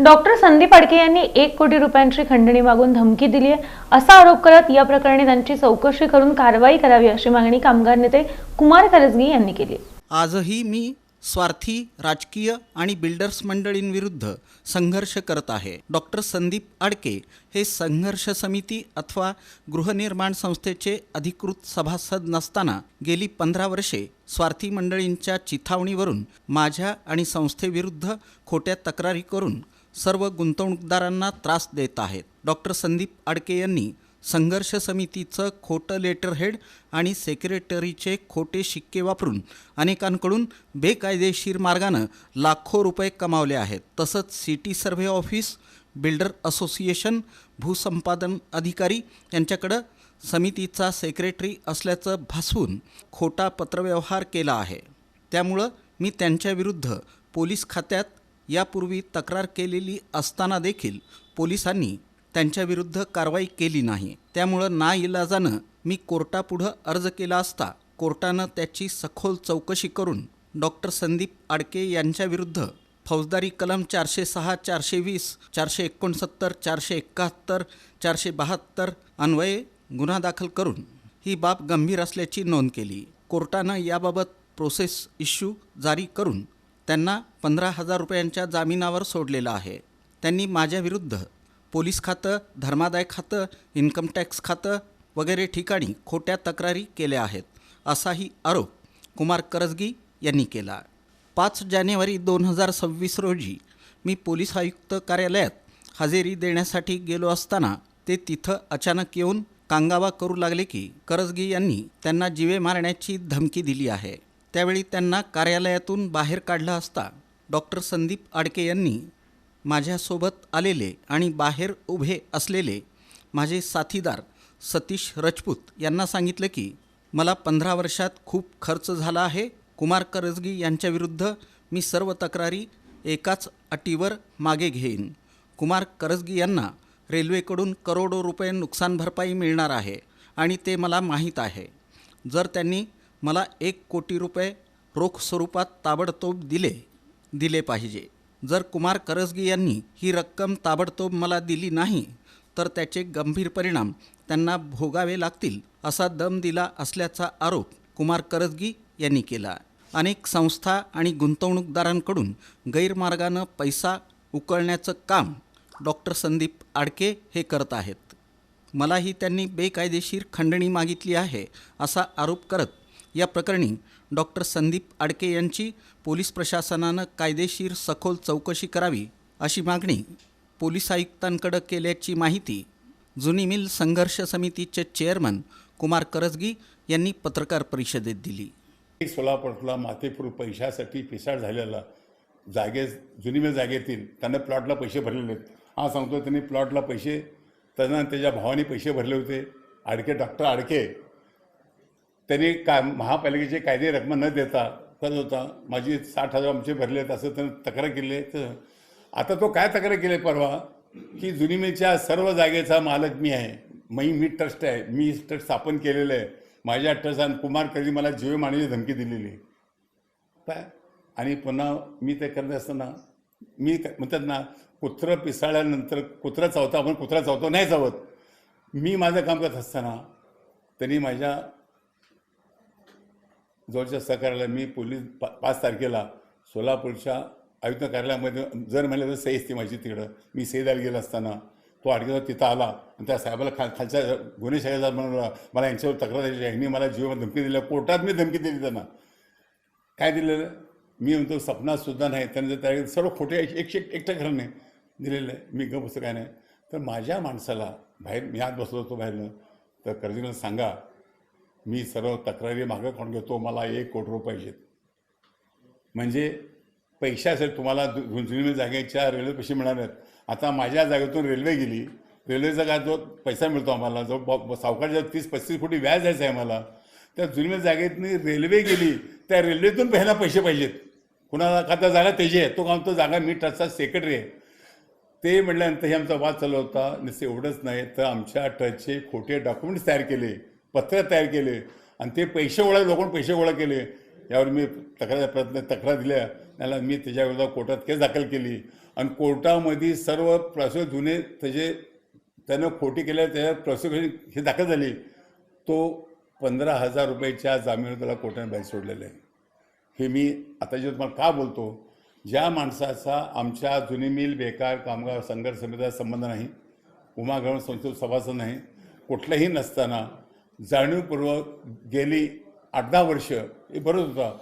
Doctor Sandeep Adke यांनी 1 कोटी रुपयांची खंडणी मागून धमकी दिली आहे असा आरोप करत या प्रकरणी त्यांची चौकशी करून कारवाई करावी अशी मागणी कामगार नेते कुमार करजगी यांनी केली। आजही मी स्वार्थी राजकीय आणि बिल्डर्स मंडळींविरुद्ध संघर्ष करत आहे। डॉक्टर संदीप अडके हे संघर्ष समिती अथवा गृहनिर्माण संस्थेचे अधिकृत सभासद नसताना गेली 15 वर्षे स्वार्थी मंडळींच्या चिथावणीवरून माझ्या आणि संस्थेविरुद्ध खोट्या तक्रारी करून सर्व गुंतवणूकदारांना त्रास देत आहेत। डॉक्टर संदीप अडके यांनी संघर्ष समितीचं खोटं लेटरहेड आणि सेक्रेटरीचे खोटे शिक्के वापरून अनेकांकडून बेकायदेशीर मार्गानं लाखो रुपये कमावले आहेत। तसंच city survey office, builder association, भूसंपादन अधिकारी यांच्याकडं समितीचा सेक्रेटरी असल्याचं भासवून खोटा पत्रव्यवहार केला आहे। त्यामुळं मी त्यांच्याविरुद्ध पोलीस खात्यात यापूर्वी तक्रार केलेली असताना देखील पोलिसांनी त्यांच्याविरुद्ध कारवाई केली नाही। त्यामुळं नाइलाजानं मी कोर्टापुढं अर्ज केला असता कोर्टानं त्याची सखोल चौकशी करून डॉक्टर संदीप अडके यांच्याविरुद्ध फौजदारी कलम 406, 420, 469, 471, 472 अन्वये गुन्हा दाखल करून ही बाब गंभीर असल्याची नोंद केली। कोर्टानं याबाबत प्रोसेस इश्यू जारी करून त्यांना 15,000 रुपयांच्या जामिनावर सोडलेलं आहे। त्यांनी माझ्याविरुद्ध पोलीस खातं, धर्मादाय खातं, इन्कम टॅक्स खातं वगैरे ठिकाणी खोट्या तक्रारी केल्या आहेत असाही आरोप कुमार करजगी यांनी केला। 5 जानेवारी 2026 रोजी मी पोलीस आयुक्त कार्यालयात हजेरी देण्यासाठी गेलो असताना ते तिथं अचानक येऊन कांगावा करू लागले की करजगी यांनी त्यांना जीवे मारण्याची धमकी दिली आहे। त्यावेळी त्यांना कार्यालयातून बाहेर काढलं असता डॉक्टर संदीप अडके यांनी माझ्यासोबत आलेले आणि बाहेर उभे असलेले माझे साथीदार सतीश राजपूत यांना सांगितलं की मला 15 वर्षात खूप खर्च झाला आहे। कुमार करजगी यांच्याविरुद्ध मी सर्व तक्रारी एकाच अटीवर मागे घेईन। कुमार करजगी यांना रेल्वेकडून करोडो रुपये नुकसान भरपाई मिळणार आहे आणि ते मला माहीत आहे। जर त्यांनी मला 1 कोटी रुपये रोख स्वरूपात ताबडतोब दिले पाहिजे। जर कुमार करजगी यांनी ही रक्कम ताबडतोब मला दिली नाही तर त्याचे गंभीर परिणाम त्यांना भोगावे लागतील असा दम दिला असल्याचा आरोप कुमार करजगी यांनी केला। अनेक संस्था आणि गुंतवणूकदारांकडून गैरमार्गानं पैसा उकळण्याचं काम डॉक्टर संदीप अडके हे करत आहेत। मलाही त्यांनी बेकायदेशीर खंडणी मागितली आहे असा आरोप करत या प्रकरणी डॉक्टर संदीप अडके यांची पोलीस प्रशासनानं कायदेशीर सखोल चौकशी करावी अशी मागणी पोलीस आयुक्तांकडे केल्याची माहिती जुनी मिल संघर्ष समितीचे चेअरमन कुमार करजगी यांनी पत्रकार परिषदेत दिली। सोलापूरला मातेपूर पैशासाठी पिसाळ झालेला जुनी मिल जागेतील त्यांना प्लॉटला पैसे भरलेले आहेत। हा सांगतो त्यांनी प्लॉटला पैसे त्यांना त्याच्या भावाने पैसे भरले होते। डॉक्टर अडके त्यांनी महापालिकेचे कायदे रक्कम न देता करत होता। माझी 60,000 आमचे भरले आहेत असं त्यानं तक्रार केली आहे। तर आता तो काय तक्रार केली परवा की जुनी मिलच्या सर्व जागेचा मालक मी आहे, मी ट्रस्ट आहे, मी ट्रस्ट स्थापन केलेलं आहे, माझ्या ट्रस्ट कुमार करजगी मला जीवे मारण्याची धमकी दिलेली काय। आणि पुन्हा मी ते करत असताना मी म्हणतात ना कुत्रं पिसाळल्यानंतर कुत्रा चावता, आपण कुत्रा चावतो नाही चावत। मी माझं काम करत असताना त्यांनी माझ्या जवळच्या सहकार्याला मी पोलीस 5 तारखेला सोलापूरच्या आयुक्त कार्यालयामध्ये जर म्हणलं तर सही असते माझी तिकडं मी सही द्यायला गेलं असताना तो अडके तिथं आला आणि त्या साहेबाला खालच्या गुन्हे शाखेचा म्हणून मला यांच्यावर तक्रार द्यायची, यांनी मला जीवन धमकी दिली। कोर्टात मी धमकी दिली त्यांना काय दिलेलं मी म्हणतो सपनातसुद्धा नाही। त्यांनी त्या सर्व खोटे एकटं खरं नाही दिलेलं आहे। मी गप्प काय नाही तर माझ्या माणसाला बाहेर मी आत बसलो होतो बाहेरनं तर करजगीला सांगा मी सर्व तक्रारी मागं कोण घेतो, मला 1 कोटी रुपये पाहिजेत। म्हणजे पैसे असेल तुम्हाला जुनी मिल जागेच्या रेल्वे पैसे मिळणार आहेत। आता माझ्या जागेतून रेल्वे गेली, रेल्वेचा काय जो पैसा मिळतो आम्हाला जो सावकारच्या 30-35 कोटी व्याज द्यायचं आहे मला, त्या जुनी मिल जागेतनी रेल्वे गेली त्या रेल्वेतून पहिला पैसे पाहिजेत। कुणाला खाता जागा त्याची आहे तो काम तो जागा मी ट्रस्टचा सेक्रेटरी आहे। ते म्हटल्यानंतर हे आमचा वाद चालू होता। नुसते एवढंच नाही तर आमच्या ट्रस्टचे खोटे डॉक्युमेंट्स तयार केले, पत्र तयार केले आणि ते पैसे गोळा लोकांना पैसे गोळा केले। यावर मी तक्रार दिल्या. त्याला मी त्याच्याविरोधात कोर्टात केस दाखल केली आणि कोर्टामध्ये सर्व प्रॉसिक्युशन जुने त्यानं खोटी केल्या त्याच्या प्रॉसिक्युशन हे दाखल झाली. तो 15,000 रुपयाच्या जामीनावर त्याला कोर्टाने बाहेर सोडलेलं आहे. हे मी आता जे तुम्हाला का बोलतो, ज्या माणसाचा आमच्या जुनी मिल बेकार कामगार संघर्ष समितीचा संबंध नाही, उमागमन संस्थेचा सभासद नाही, कुठलाही नसताना जाणीवपूर्वक गेली 8-10 वर्ष हे बरंच होतं.